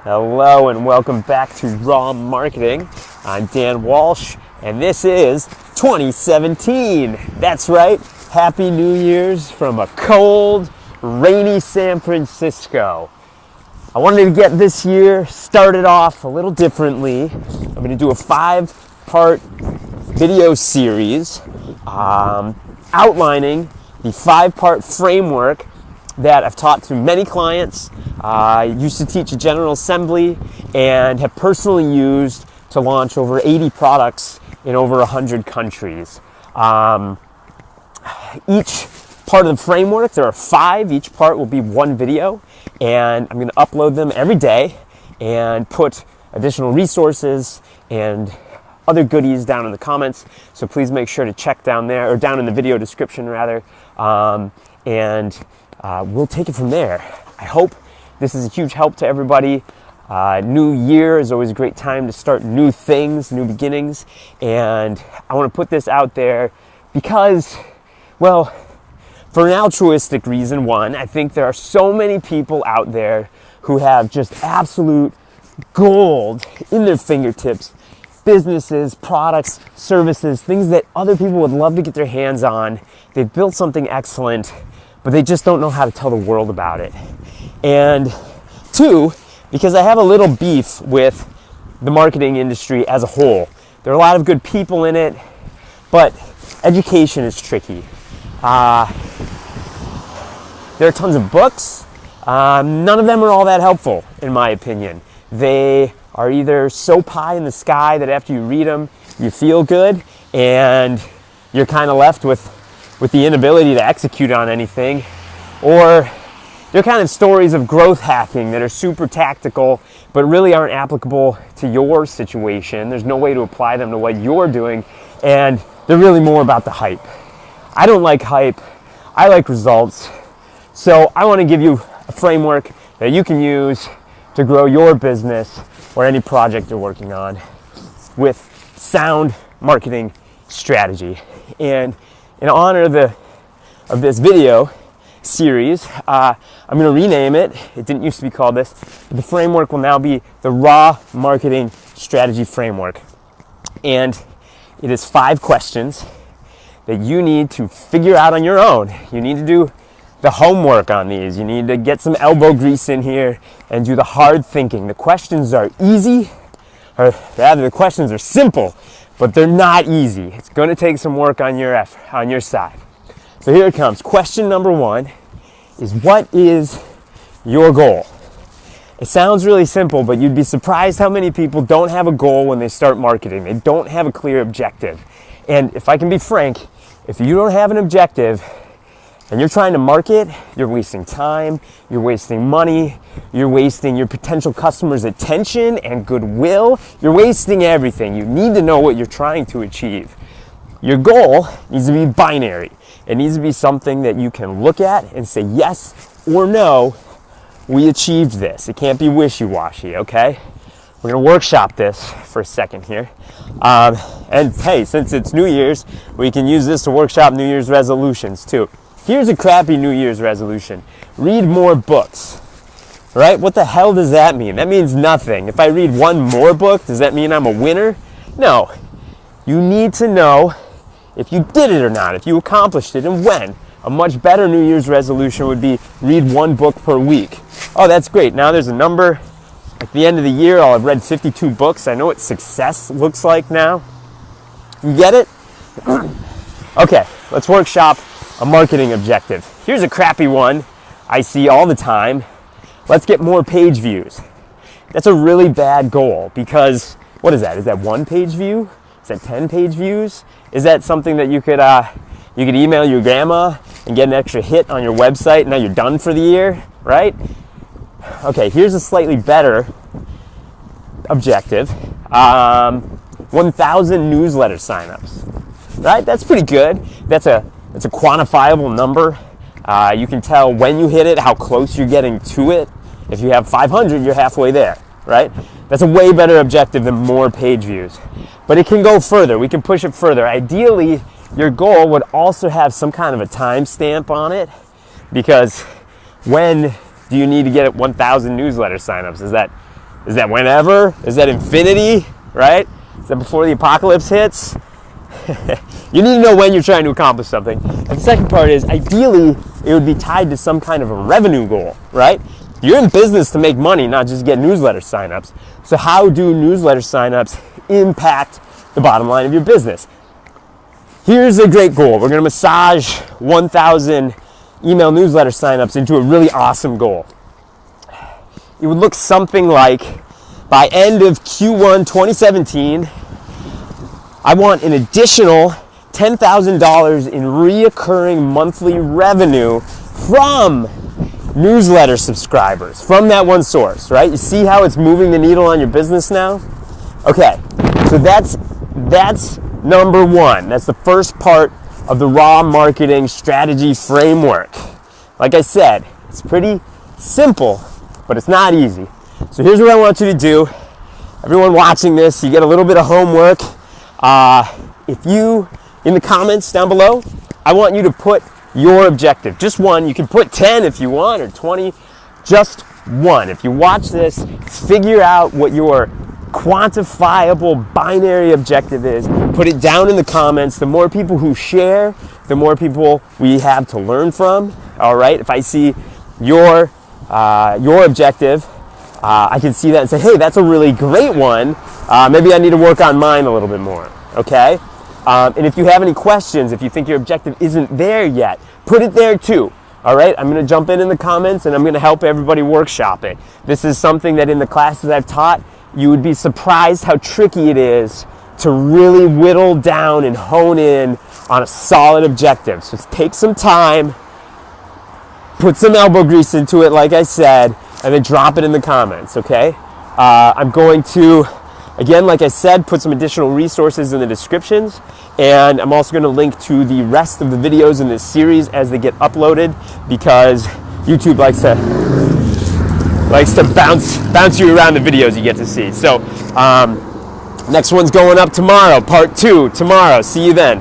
Hello and welcome back to Raw Marketing. I'm Dan Walsh and this is 2017. That's right, Happy New Year's from a cold, rainy San Francisco. I wanted to get this year started off a little differently. I'm going to do a 5-part video series outlining the 5-part framework that I've taught to many clients. I used to teach a General Assembly and have personally used to launch over 80 products in over 100 countries. Each part of the framework, there are 5, each part will be 1 video, and I'm going to upload them every day and put additional resources and other goodies down in the comments, so please make sure to check down there, or down in the video description rather, we'll take it from there. I hope this is a huge help to everybody. New year is always a great time to start new things, new beginnings, and I want to put this out there because, well, for an altruistic reason. One, I think there are so many people out there who have just absolute gold in their fingertips, businesses, products, services, things that other people would love to get their hands on. They've built something excellent, but they just don't know how to tell the world about it. And 2, because I have a little beef with the marketing industry as a whole. There are a lot of good people in it, but education is tricky. There are tons of books. None of them are all that helpful, in my opinion. They are either so pie in the sky that after you read them, you feel good, and you're kind of left with the inability to execute on anything, or they're kind of stories of growth hacking that are super tactical but really aren't applicable to your situation. There's no way to apply them to what you're doing, and they're really more about the hype. I don't like hype, I like results. So I want to give you a framework that you can use to grow your business or any project you're working on with sound marketing strategy. And in honor of this video series, I'm going to rename it. It didn't used to be called this. But the framework will now be the Raw Marketing Strategy Framework. And it is 5 questions that you need to figure out on your own. You need to do the homework on these. You need to get some elbow grease in here and do the hard thinking. The questions are easy, or rather the questions are simple, but they're not easy. It's going to take some work on your effort, on your side. So here it comes. Question number 1 is, what is your goal? It sounds really simple, but you'd be surprised how many people don't have a goal when they start marketing. They don't have a clear objective. And if I can be frank, if you don't have an objective and you're trying to market, you're wasting time, you're wasting money, you're wasting your potential customers' attention and goodwill, you're wasting everything. You need to know what you're trying to achieve. Your goal needs to be binary. It needs to be something that you can look at and say yes or no, we achieved this. It can't be wishy-washy, okay? We're gonna workshop this for a second here. And hey, since it's New Year's, we can use this to workshop New Year's resolutions too. Here's a crappy New Year's resolution. Read more books, right? What the hell does that mean? That means nothing. If I read 1 more book, does that mean I'm a winner? No. You need to know if you did it or not, if you accomplished it, and when. A much better New Year's resolution would be read 1 book per week. Oh, that's great. Now there's a number. At the end of the year, I'll have read 52 books. I know what success looks like now. You get it? Okay, let's workshop a marketing objective. Here's a crappy one I see all the time. Let's get more page views. That's a really bad goal because, what is that? Is that 1 page view? Is that 10 page views? Is that something that you could email your grandma and get an extra hit on your website and now you're done for the year, right? Okay, here's a slightly better objective. 1,000 newsletter signups, right? That's pretty good. That's a quantifiable number. You can tell when you hit it, how close you're getting to it. If you have 500, you're halfway there, right? That's a way better objective than more page views. But it can go further. We can push it further. Ideally, your goal would also have some kind of a timestamp on it, because when do you need to get 1,000 newsletter signups? Is that Is that whenever? Is that infinity, right? Is that before the apocalypse hits? You need to know when you're trying to accomplish something. And the second part is, ideally, it would be tied to some kind of a revenue goal, right? You're in business to make money, not just get newsletter signups. So how do newsletter signups impact the bottom line of your business? Here's a great goal. We're going to massage 1,000 email newsletter signups into a really awesome goal. It would look something like, by end of Q1 2017, I want an additional $10,000 in reoccurring monthly revenue from newsletter subscribers, from that one source, right? You see how it's moving the needle on your business now? Okay, so that's number one. That's the first part of the raw marketing strategy framework. Like I said, it's pretty simple, but it's not easy. So here's what I want you to do. Everyone watching this, you get a little bit of homework. If you, in the comments down below, I want you to put your objective. Just one. You can put 10 if you want, or 20. Just one. If you watch this, figure out what your quantifiable binary objective is. Put it down in the comments. The more people who share, the more people we have to learn from. All right. If I see your objective, I can see that and say, hey, that's a really great one. Maybe I need to work on mine a little bit more. Okay. And if you have any questions, if you think your objective isn't there yet, put it there too. All right, I'm going to jump in the comments and I'm going to help everybody workshop it. This is something that in the classes I've taught, you would be surprised how tricky it is to really whittle down and hone in on a solid objective. So take some time, put some elbow grease into it, like I said, and then drop it in the comments, okay? I'm going to, again, like I said, put some additional resources in the descriptions, and I'm also going to link to the rest of the videos in this series as they get uploaded, because YouTube likes to bounce you around the videos you get to see. So next one's going up tomorrow, part 2 tomorrow. See you then.